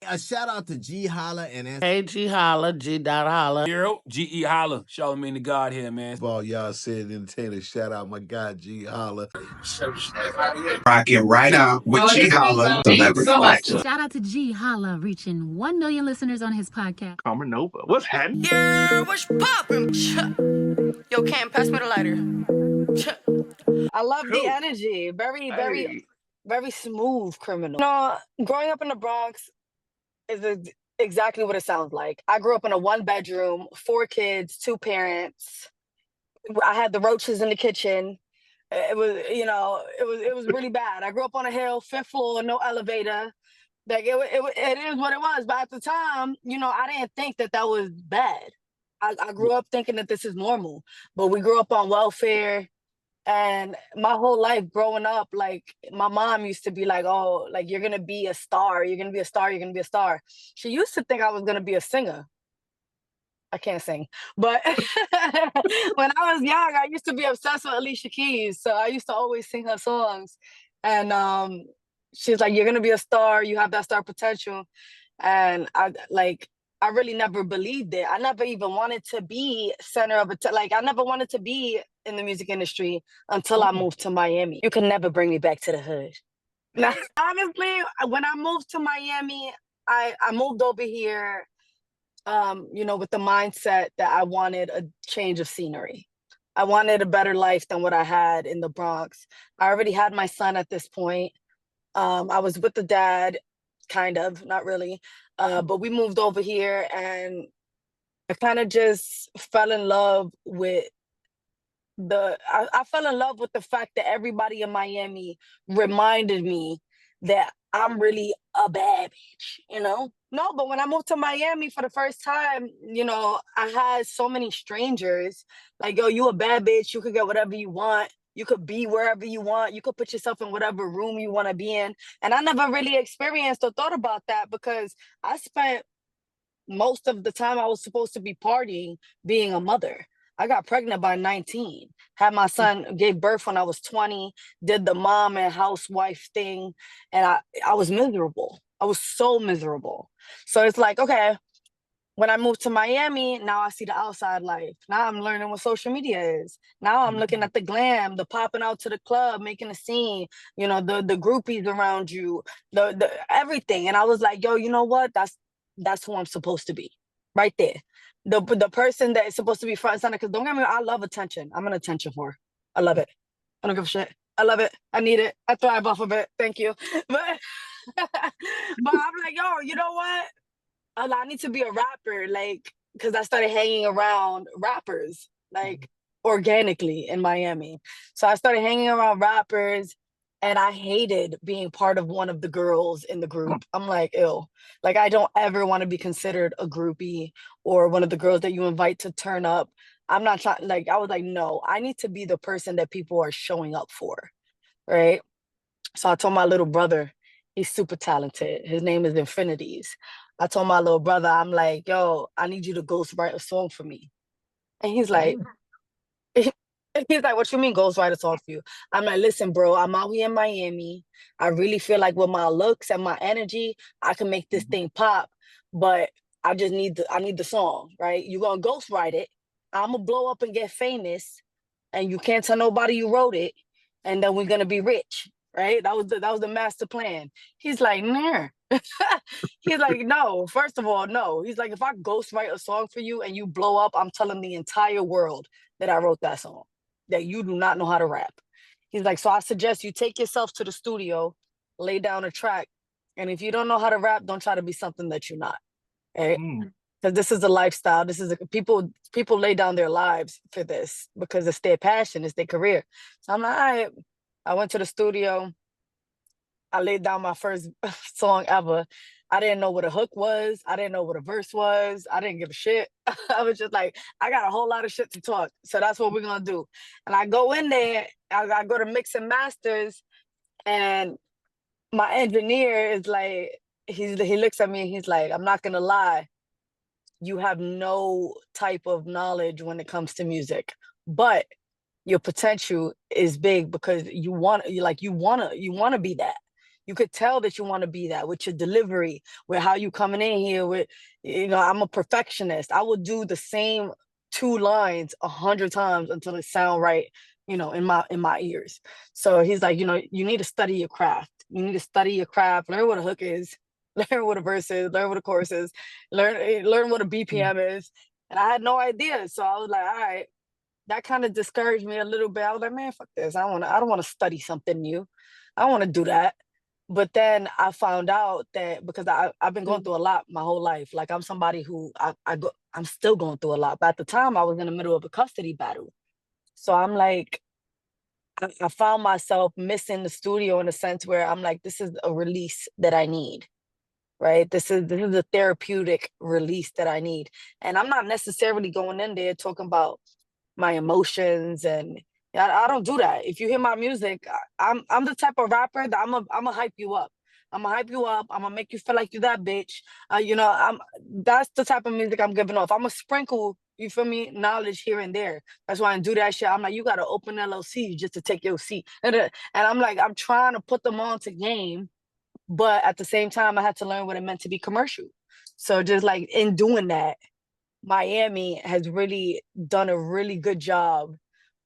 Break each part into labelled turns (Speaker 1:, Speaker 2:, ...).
Speaker 1: A shout out to Ge Holla and
Speaker 2: Hey, GeHolla, G.Holla.
Speaker 3: GeHolla. Shout me to God here, man.
Speaker 4: All y'all said entertainers, shout out my guy Ge Holla.
Speaker 5: Rocking right now with Ge Holla.
Speaker 6: Shout out to Ge Holla reaching 1 million listeners on his podcast.
Speaker 7: Karma Nova. What's happening?
Speaker 8: Yeah, what's poppin'? Yo, Cam, pass me the lighter.
Speaker 9: I love the
Speaker 7: Cool.
Speaker 9: energy. Very
Speaker 7: Hey.
Speaker 9: smooth criminal. No, growing up in the Bronx is exactly what it sounds like. I grew up in a 1-bedroom, 4 kids, 2 parents. I had the roaches in the kitchen. It was, it was really bad. I grew up on a hill, 5th floor, no elevator. Like it is what it was. But at the time, I didn't think that was bad. I grew up thinking that this is normal. But we grew up on welfare. And my whole life growing up, like my mom used to be like, oh, like you're gonna be a star, you're gonna be a star, you're gonna be a star. She used to think I was gonna be a singer. I can't sing, but when I was young, I used to be obsessed with Alicia Keys, so I used to always sing her songs. And she's like, "You're gonna be a star. You have that star potential." And I really never believed it. I never even wanted to be center of I never wanted to be in the music industry until I moved to Miami. You can never bring me back to the hood. Now, honestly, when I moved to Miami, I moved over here with the mindset that I wanted a change of scenery. I wanted a better life than what I had in the Bronx. I already had my son at this point. I was with the dad, kind of, not really. But we moved over here and I kind of just fell in love with I fell in love with the fact that everybody in Miami reminded me that I'm really a bad bitch. No, but when I moved to Miami for the first time, I had so many strangers like, yo, you a bad bitch. You could get whatever you want. You could be wherever you want. You could put yourself in whatever room you want to be in. And I never really experienced or thought about that because I spent most of the time I was supposed to be partying being a mother. I got pregnant by 19, had my son, gave birth when I was 20, did the mom and housewife thing. And I was miserable. I was so miserable. So it's like, okay, when I moved to Miami, now I see the outside life. Now I'm learning what social media is. Now I'm looking at the glam, the popping out to the club, making a scene, the groupies around you, the everything. And I was like, yo, you know what? That's who I'm supposed to be right there. The person that is supposed to be front and center. Because don't get me wrong, I love attention. I'm an attention whore. I love it. I don't give a shit. I love it. I need it. I thrive off of it. Thank you. But I'm like, yo, you know what? I need to be a rapper, because I started hanging around rappers, organically in Miami. So I started hanging around rappers, and I hated being part of one of the girls in the group. I'm like, ew. I don't ever want to be considered a groupie or one of the girls that you invite to turn up. I'm not trying, I was like, no, I need to be the person that people are showing up for, right? So I told my little brother, he's super talented. His name is Infinities. I told my little brother, I'm like, yo, I need you to ghostwrite a song for me. And he's like, what you mean ghostwrite a song for you? I'm like, listen, bro, I'm out here in Miami. I really feel like with my looks and my energy, I can make this thing pop. But I need the song, right? You're gonna ghostwrite it. I'm gonna blow up and get famous, and you can't tell nobody you wrote it, and then we're gonna be rich, right? That was the master plan. He's like, nah. He's like, no, first of all, no. He's like, if I ghostwrite a song for you and you blow up, I'm telling the entire world that I wrote that song, that you do not know how to rap. He's like, so I suggest you take yourself to the studio, lay down a track, and if you don't know how to rap, don't try to be something that you're not, right? Because this is a lifestyle. This is people lay down their lives for this because it's their passion, it's their career. So I'm like, all right. I went to the studio. I laid down my first song ever. I didn't know what a hook was. I didn't know what a verse was. I didn't give a shit. I was just like, I got a whole lot of shit to talk. So that's what we're going to do. And I go in there, I go to mix and masters, and my engineer is like, he looks at me and he's like, I'm not going to lie. You have no type of knowledge when it comes to music, but your potential is big because you want to be that. You could tell that you want to be that with your delivery, with how you coming in here with, I'm a perfectionist. I will do the same 2 lines 100 times until it sound right, in my ears. So he's like, you need to study your craft. You need to study your craft, learn what a hook is, learn what a verse is, learn what a chorus is, learn what a BPM is. And I had no idea. So I was like, all right. That kind of discouraged me a little bit. I was like, man, fuck this. I don't want to study something new. I don't want to do that. But then I found out that because I've been going through a lot my whole life. Like I'm somebody who I'm still going through a lot. But at the time I was in the middle of a custody battle. So I'm like, I found myself missing the studio in a sense where I'm like, this is a release that I need. Right. This is a therapeutic release that I need. And I'm not necessarily going in there talking about my emotions, and I don't do that. If you hear my music, I'm the type of rapper that I'm a hype you up. I'm gonna hype you up. I'm gonna make you feel like you're that bitch. That's the type of music I'm giving off. I'm gonna sprinkle, you feel me, knowledge here and there. That's why I do that shit. I'm like, you gotta open LLC just to take your seat. And I'm like, I'm trying to put them on to game, but at the same time, I had to learn what it meant to be commercial. So just like in doing that, Miami has really done a really good job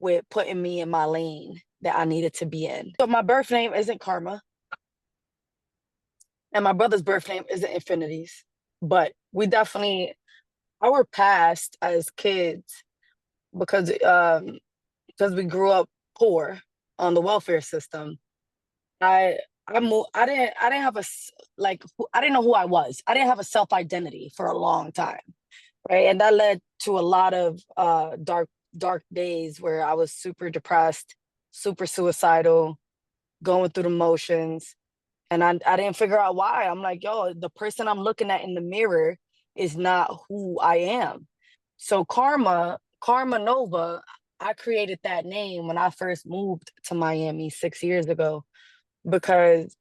Speaker 9: with putting me in my lane that I needed to be in. So my birth name isn't Karma, and my brother's birth name isn't Infinities, but we definitely, our past as kids, because we grew up poor on the welfare system. I moved. I didn't have I didn't know who I was. I didn't have a self identity for a long time. Right. And that led to a lot of dark days where I was super depressed, super suicidal, going through the motions. And I didn't figure out why. I'm like, yo, the person I'm looking at in the mirror is not who I am. So Karma Nova, I created that name when I first moved to Miami 6 years ago, because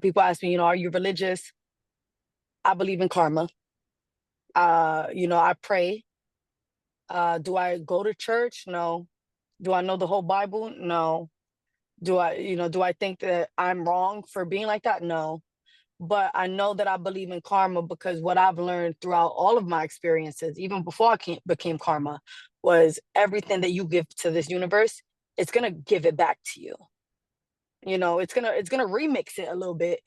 Speaker 9: people ask me, are you religious? I believe in karma. I pray. Do I go to church? No. Do I know the whole Bible? No. Do I think that I'm wrong for being like that? No. But I know that I believe in karma because what I've learned throughout all of my experiences, even before I became karma, was everything that you give to this universe, it's gonna give it back to you. It's gonna remix it a little bit,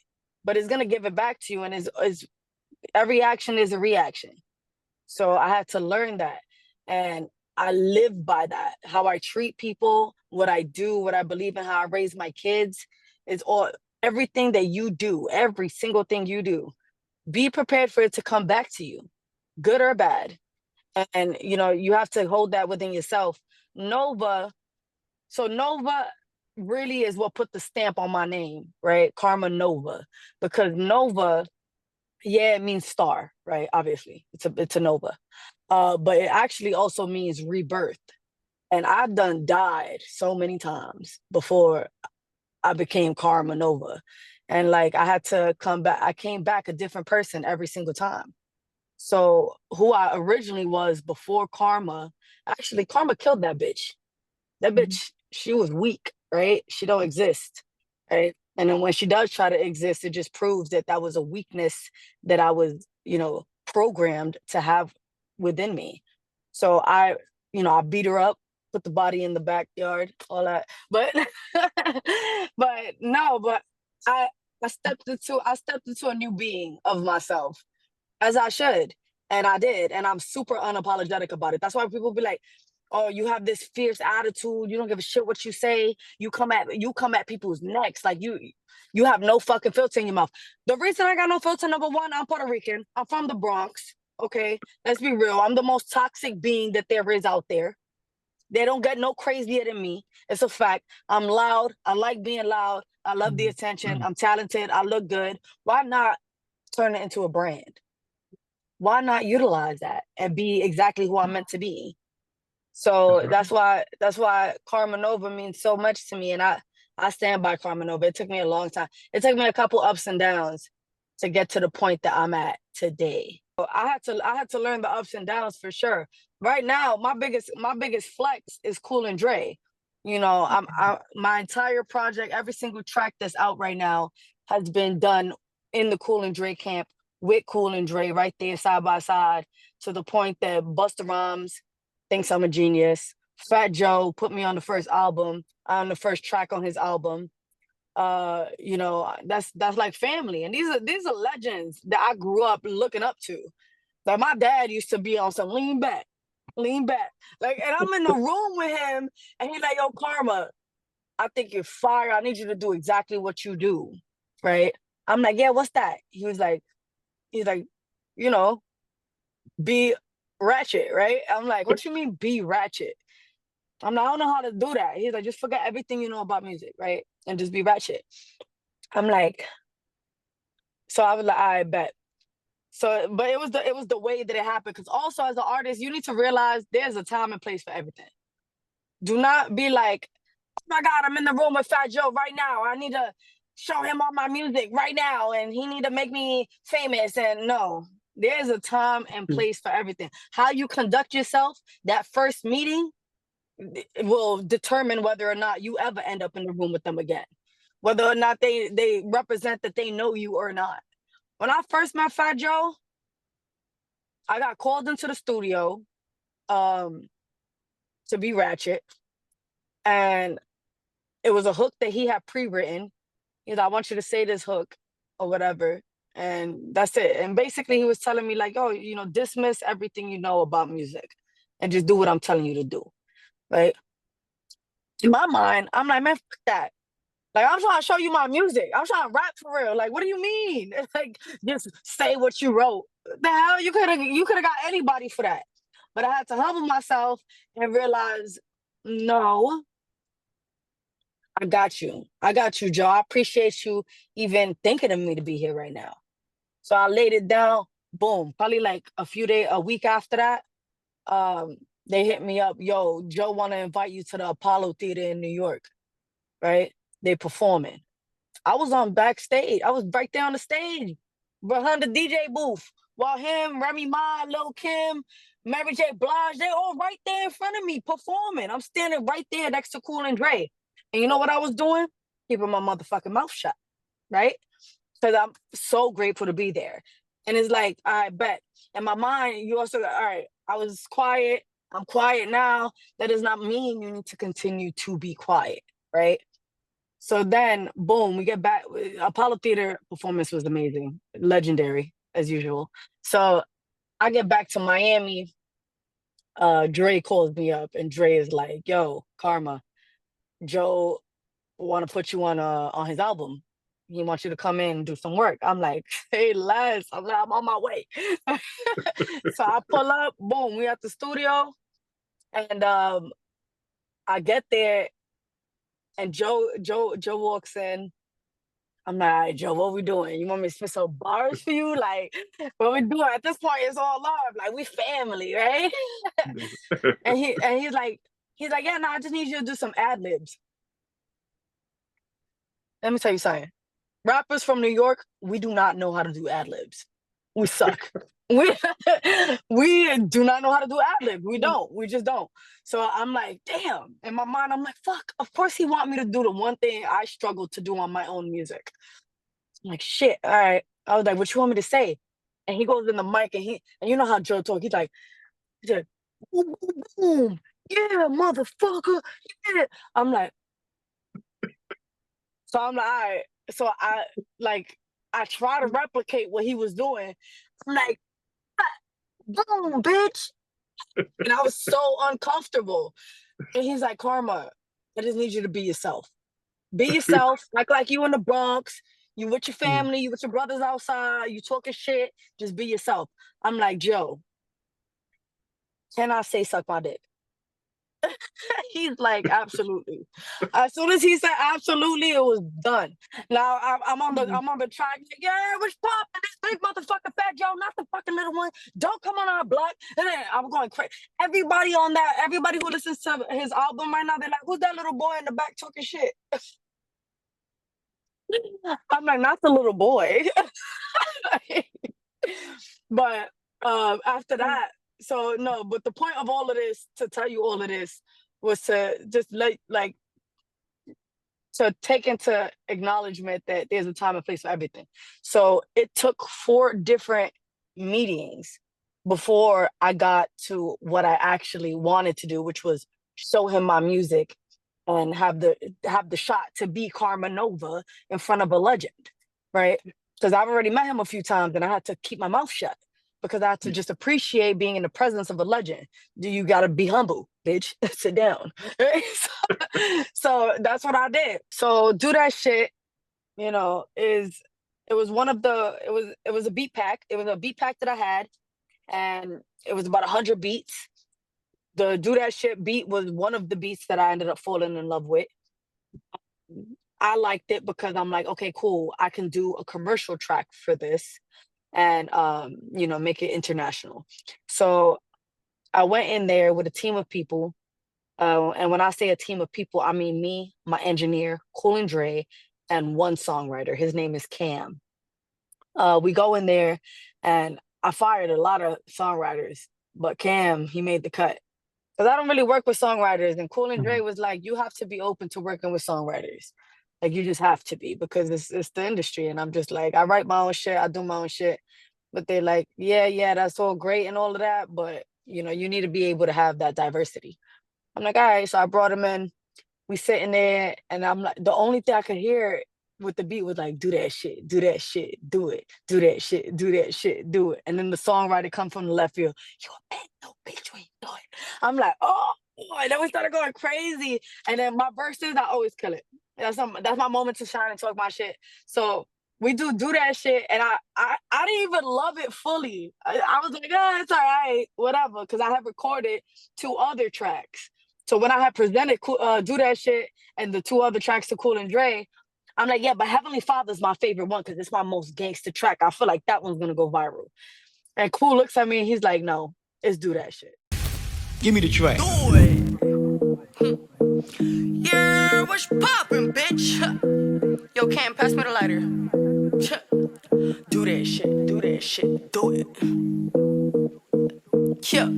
Speaker 9: but it's gonna give it back to you, and is every action is a reaction. So I had to learn that. And I live by that. How I treat people, what I do, what I believe in, how I raise my kids, is everything that you do, every single thing you do, be prepared for it to come back to you, good or bad. And you have to hold that within yourself. Nova really is what put the stamp on my name, right? Karma Nova. Because Nova, yeah, it means star, right? Obviously, it's a nova. But it actually also means rebirth. And I've died so many times before I became Karma Nova. And like I had to come back. I came back a different person every single time. So who I originally was before Karma, actually Karma killed that bitch. That bitch, she was weak, right? She don't exist, right? And then when she does try to exist, it just proves that was a weakness that I was, programmed to have within me. So I beat her up, put the body in the backyard, all that. But but I stepped into a new being of myself, as I should. And I did. And I'm super unapologetic about it. That's why people be like, oh, you have this fierce attitude. You don't give a shit what you say. You come at people's necks. Like you have no fucking filter in your mouth. The reason I got no filter, number one, I'm Puerto Rican. I'm from the Bronx. Okay, let's be real. I'm the most toxic being that there is out there. They don't get no crazier than me. It's a fact. I'm loud. I like being loud. I love the attention. I'm talented. I look good. Why not turn it into a brand? Why not utilize that and be exactly who I'm meant to be? So that's why Karma Nova means so much to me. And I stand by Karma Nova. It took me a long time. It took me a couple ups and downs to get to the point that I'm at today. So I had to learn the ups and downs for sure. Right now, my biggest flex is Cool and Dre. You know, my entire project, every single track that's out right now has been done in the Cool and Dre camp with Cool and Dre right there side by side, to the point that Busta Rhymes thinks I'm a genius. Fat Joe put me on the first album, on the first track on his album. You know, that's like family. And these are legends that I grew up looking up to. Like my dad used to be on some lean back, lean back. Like, and I'm in the room with him, and he's like, "Yo, Karma, I think you're fire. I need you to do exactly what you do." Right? I'm like, "Yeah, what's that?" He's like, you know, be ratchet, right? I'm like, "What you mean be ratchet?" I'm like, "I don't know how to do that." He's like, "Just forget everything you know about music, right? And just be ratchet." I'm like, so I was like, "I bet." So, but it was the way that it happened. Because also as an artist, you need to realize there's a time and place for everything. Do not be like, "Oh my God, I'm in the room with Fat Joe right now. I need to show him all my music right now, and he need to make me famous." And no, there's a time and place for everything. How you conduct yourself, that first meeting, it will determine whether or not you ever end up in the room with them again. Whether or not they represent that they know you or not. When I first met Fat Joe, I got called into the studio to be ratchet, and it was a hook that he had pre-written. He's like, "I want you to say this hook or whatever," and that's it. And basically he was telling me like, "Oh, you know, dismiss everything you know about music and just do what I'm telling you to do." Right? In my mind, I'm like, "Man, fuck that. Like, I'm trying to show you my music. I'm trying to rap for real. Like, what do you mean? Like, just say what you wrote. The hell, you could have got anybody for that." But I had to humble myself and realize, no, I got you. I got you, Joe. I appreciate you even thinking of me to be here right now. So I laid it down. Boom. Probably like a week after that, they hit me up. "Yo, Joe want to invite you to the Apollo Theater in New York." Right? They performing. I was on backstage. I was right there on the stage behind the DJ booth while him, Remy Ma, Lil Kim, Mary J. Blige, they all right there in front of me performing. I'm standing right there next to Cool and Dre. And you know what I was doing? Keeping my motherfucking mouth shut, right? Because I'm so grateful to be there. And it's like, I bet. In my mind, you also, all right, I was quiet. I'm quiet now. That does not mean you need to continue to be quiet, right? So then, boom, we get back. Apollo Theater performance was amazing, legendary as usual. So I get back to Miami. Dre calls me up, and Dre is like, "Yo, Karma, Joe want to put you on his album. He wants you to come in and do some work." I'm like, "Hey, Les, I'm on my way." So I pull up, boom, we at the studio, and I get there, and Joe walks in. I'm like, "All right, Joe, what we doing? You want me to spit some bars for you? Like, what we doing?" At this point, it's all love. Like, we family, right? and he's like, "Yeah, no, I just need you to do some ad libs." Let me tell you something. Rappers from New York, we do not know how to do ad libs. We suck. We we do not know how to do ad libs. We don't. We just don't. So I'm like, damn. In my mind, I'm like, fuck. Of course he want me to do the one thing I struggle to do on my own music. I'm like, shit. All right. I was like, "What you want me to say?" And he goes in the mic, and you know how Joe talk. He's like, "Boom, boom, boom. Yeah, motherfucker. Yeah." I'm like, all right. So I try to replicate what he was doing. I'm like, "Boom, bitch." And I was so uncomfortable. And he's like, "Karma, I just need you to be yourself. Be yourself. Act like you in the Bronx. You with your family, you with your brothers outside, you talking shit. Just be yourself." I'm like, "Joe, can I say suck my dick?" He's like, "Absolutely." As soon as he said absolutely, it was done. Now I'm on the track. "Yeah, what's poppin'? This big motherfucker Fat Joe, not the fucking little one. Don't come on our block." And then I'm going crazy. Everybody who listens to his album right now, they're like, "Who's that little boy in the back talking shit?" I'm like, "Not the little boy." But after that, so no, but the point of all of this, to tell you all of this, was to just to take into acknowledgement that there's a time and place for everything. So it took 4 different meetings before I got to what I actually wanted to do, which was show him my music and have the shot to be Karma Nova in front of a legend, right? Because I've already met him a few times and I had to keep my mouth shut because I had to just appreciate being in the presence of a legend. You got to be humble, bitch. Sit down. So that's what I did. So do that shit, you know, it was a beat pack. It was a beat pack that I had, and it was about 100 beats. The Do That Shit beat was one of the beats that I ended up falling in love with. I liked it because I'm like, okay, cool. I can do a commercial track for this and, you know, make it international. So I went in there with a team of people. And when I say a team of people, I mean me, my engineer, Cool Dre, and one songwriter. His name is Cam. We go in there and I fired a lot of songwriters, but Cam, he made the cut. Because I don't really work with songwriters. And Cool Dre was like, you have to be open to working with songwriters. Like, you just have to be, because it's the industry. And I'm just like, I write my own shit. I do my own shit. But they're like, yeah, that's all great and all of that. But, you know, you need to be able to have that diversity. I'm like, all right. So I brought him in. We sitting there. And I'm like, the only thing I could hear with the beat was like, do that shit, do that shit, do it, do that shit, do that shit, do it. And then the songwriter come from the left field. You a bad no bitch, you ain't do it. I'm like, oh, and then we started going crazy. And then my verses, I always kill it. That's my moment to shine and talk my shit. So we do that shit, and I didn't even love it fully. I was like, oh, it's all right, whatever, because I have recorded 2 other tracks. So when I had presented Do That Shit and the 2 other tracks to Cool Dre, I'm like, yeah, but Heavenly Father's my favorite one because it's my most gangster track. I feel like that one's gonna go viral. And Cool looks at me and he's like, no, it's Do That Shit.
Speaker 10: Give me the track.
Speaker 8: Do it. Yeah, what's poppin', bitch? Yo, Cam, pass me the lighter. Do that shit, do that shit, do it. Yeah.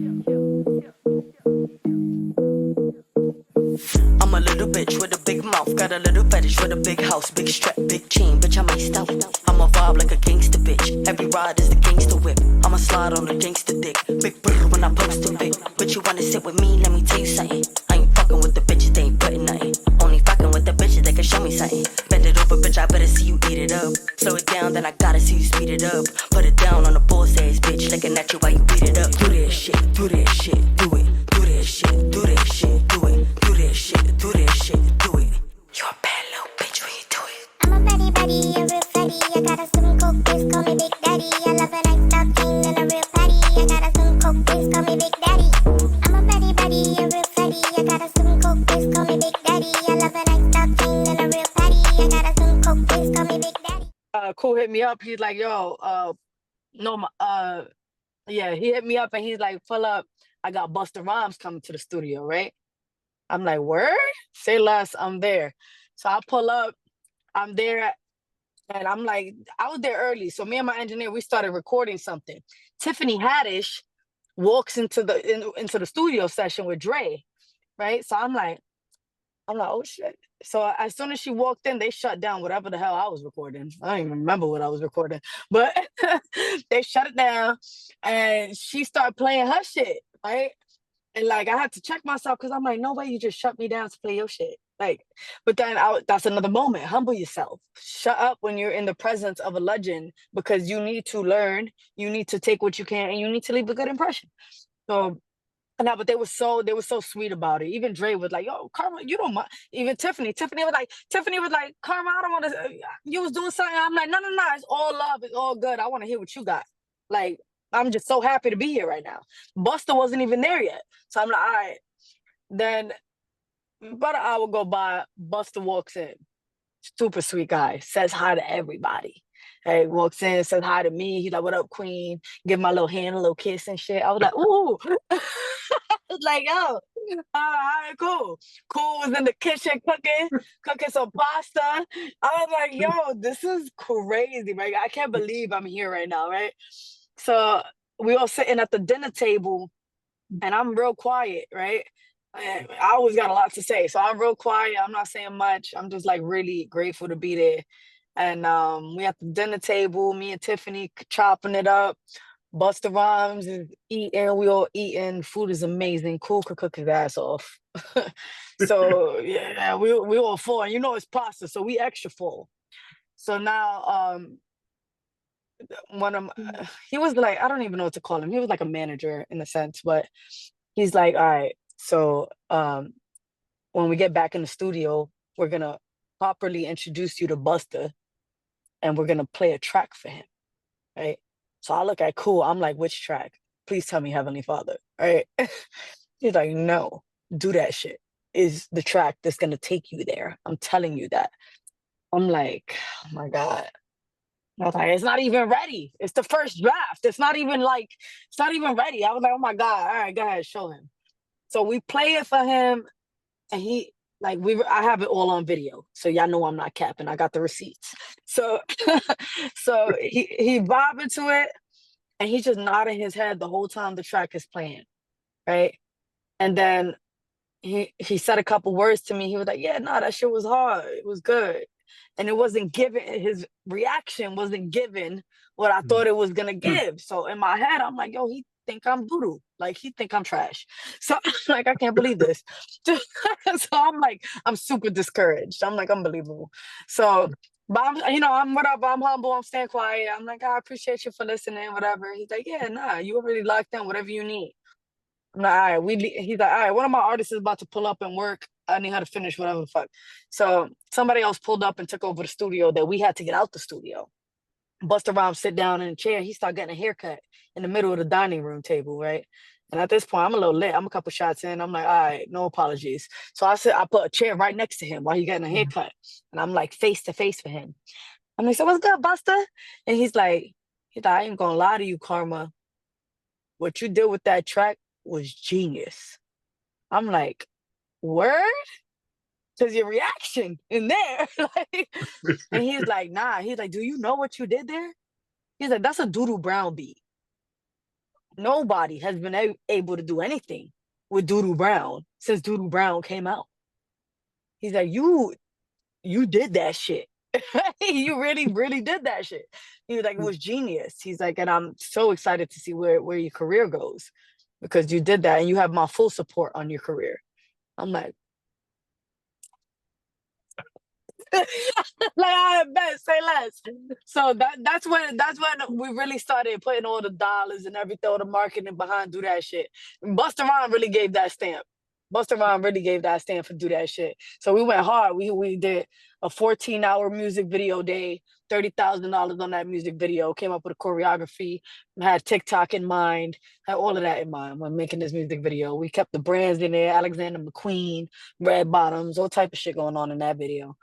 Speaker 8: I'm a little bitch with a big mouth, got a little fetish with a big house, big strap, big chain, bitch, I'm iced out. I'm a vibe like a gangster bitch, every ride is the gangster whip. I'ma slide on the gangster dick, big brr when I post a bit. But you wanna sit with me, let me tell you something. I ain't fucking with the bitches, they ain't putting nothing. Only fucking with the bitches, they can show me something. Bend it over, bitch, I better see you eat it up. Slow it down, then I gotta see you speed it up. Put it down on the boss ass bitch, looking at you while you beat it up. Do that shit, do that shit, do it. Do that shit, do that shit, do it. Do that shit, do that shit, do it. You're a bad little bitch when you do it.
Speaker 11: I'm a fatty, a real fatty. I got a slim coke, bitch, call me Big Daddy. I love a nice dark king and a real fatty. I got a slim coke, bitch, call me Big Daddy. I'm a fatty, a real fatty. I got a slim coke, bitch, call me Big Daddy. I love a nice dark king and a real fatty. I got a slim coke, bitch, call me Big Daddy.
Speaker 9: Cool hit me up. He's like, yo, yeah, he hit me up and he's like, pull up. I got Busta Rhymes coming to the studio, right? I'm like, word? Say less, I'm there. So I pull up, I'm there, and I'm like, I was there early. So me and my engineer, we started recording something. Tiffany Haddish walks into the studio session with Dre, right? So I'm like, oh shit. So as soon as she walked in, they shut down whatever the hell I was recording. I don't even remember what I was recording, but they shut it down and she started playing her shit, right? And like, I had to check myself because I'm like, no way you just shut me down to play your shit. Like, but then that's another moment. Humble yourself. Shut up when you're in the presence of a legend because you need to learn, you need to take what you can, and you need to leave a good impression. So, no, but they were so sweet about it. Even Dre was like, yo, Karma, you don't mind. Even Tiffany was like, Karma, I don't want to, you was doing something. I'm like, no, it's all love. It's all good. I want to hear what you got. Like, I'm just so happy to be here right now. Busta wasn't even there yet. So I'm like, all right. Then about an hour go by, Busta walks in. Super sweet guy. Says hi to everybody. Hey, walks in, says hi to me. He's like, what up, queen? Give my little hand a little kiss and shit. I was like, ooh. I was like, yo, all right, cool. Cool was in the kitchen cooking some pasta. I was like, yo, this is crazy, right? I can't believe I'm here right now, right? So we all sitting at the dinner table and I'm real quiet, right? I always got a lot to say, so I'm real quiet. I'm not saying much. I'm just like really grateful to be there. And we at the dinner table, me and Tiffany chopping it up. Busta Rhymes is eating. We all eating. Food is amazing. Cool could cook his ass off. So yeah, we all full. And you know it's pasta, so we extra full. So now one of he was like, I don't even know what to call him. He was like a manager in a sense, but he's like, all right, so when we get back in the studio, we're gonna properly introduce you to Busta and we're gonna play a track for him, right? So I look at Cool, I'm like, which track? Please tell me Heavenly Father, right? He's like, no, do that shit. Is the track that's gonna take you there. I'm telling you that. I'm like, oh my God. I was like, it's not even ready. It's the first draft. It's not even ready. I was like, oh my God, all right, go ahead, show him. So we play it for him, and he I have it all on video, so y'all know I'm not capping. I got the receipts. So so he vibing to it, and he's just nodding his head the whole time the track is playing, right? And then he said a couple words to me. He was like, yeah, no, that shit was hard. It was good. And it wasn't given, his reaction wasn't given what I thought it was gonna give. So in my head, I'm like, yo, he think I'm doo-doo. Like, he think I'm trash. So like, I can't believe this. So I'm like, I'm super discouraged. I'm like, unbelievable. So, but I'm whatever, I'm humble, I'm staying quiet. I'm like, I appreciate you for listening, whatever. He's like, yeah, nah, you already locked in, whatever you need. I'm like, all right, he's like, all right, one of my artists is about to pull up and work. I need her to finish whatever the fuck. So somebody else pulled up and took over the studio that we had to get out the studio. Busta Rhymes sit down in a chair. He started getting a haircut in the middle of the dining room table, right? And at this point, I'm a little lit. I'm a couple shots in. I'm like, all right, no apologies. So I put a chair right next to him while he's getting a haircut. And I'm like face to face for him. I'm like, so what's good, Busta? And he's like, I ain't gonna lie to you, Karma. What you did with that track was genius. I'm like, word? Because your reaction in there. And he's like, nah. He's like, do you know what you did there? He's like, that's a Doodoo Brown beat. Nobody has been able to do anything with Doodoo Brown since Doodoo Brown came out. He's like, you did that shit. You really, really did that shit. He was like, it was genius. He's like, and I'm so excited to see where your career goes because you did that and you have my full support on your career. I'm like, I bet, say less. So that's when we really started putting all the dollars and everything, all the marketing behind do that shit. Busta Rhymes really gave that stamp. Busta Rhymes really gave that stamp for do that shit. So we went hard. We did a 14-hour music video day, $30,000 on that music video, came up with a choreography, had TikTok in mind, had all of that in mind when making this music video. We kept the brands in there, Alexander McQueen, Red Bottoms, all type of shit going on in that video.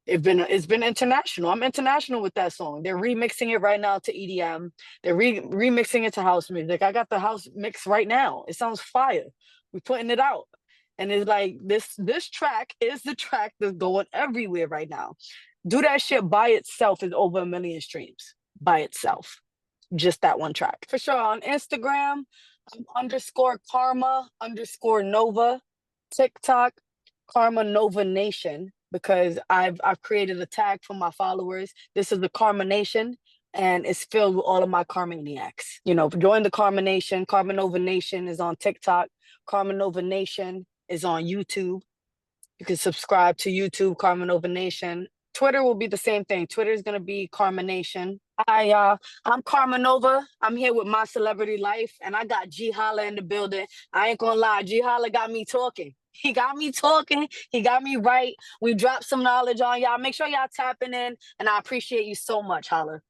Speaker 9: It's been international. I'm international with that song. They're remixing it right now to EDM. They're remixing it to house music. I got the house mix right now. It sounds fire. We're putting it out. And it's like this track is the track that's going everywhere right now. Do That Shit by itself is over 1 million streams by itself. Just that one track. For sure. On Instagram, _Karma_Nova. TikTok, Karma Nova Nation, because I've created a tag for my followers. This is the Karma Nation, and it's filled with all of my Karmaniacs. Join the Karma Nation. Karma Nova Nation is on TikTok. Karma Nova Nation is on YouTube. You can subscribe to YouTube, Karma Nova Nation. Twitter will be the same thing. Twitter is going to be Karma Nation. I'm Karma Nova. I'm here with MycelebrityLife, and I got GeHolla in the building. I ain't gonna lie, GeHolla got me talking. He got me talking. He got me right. We dropped some knowledge on y'all. Make sure y'all tapping in, and I appreciate you so much, Holla.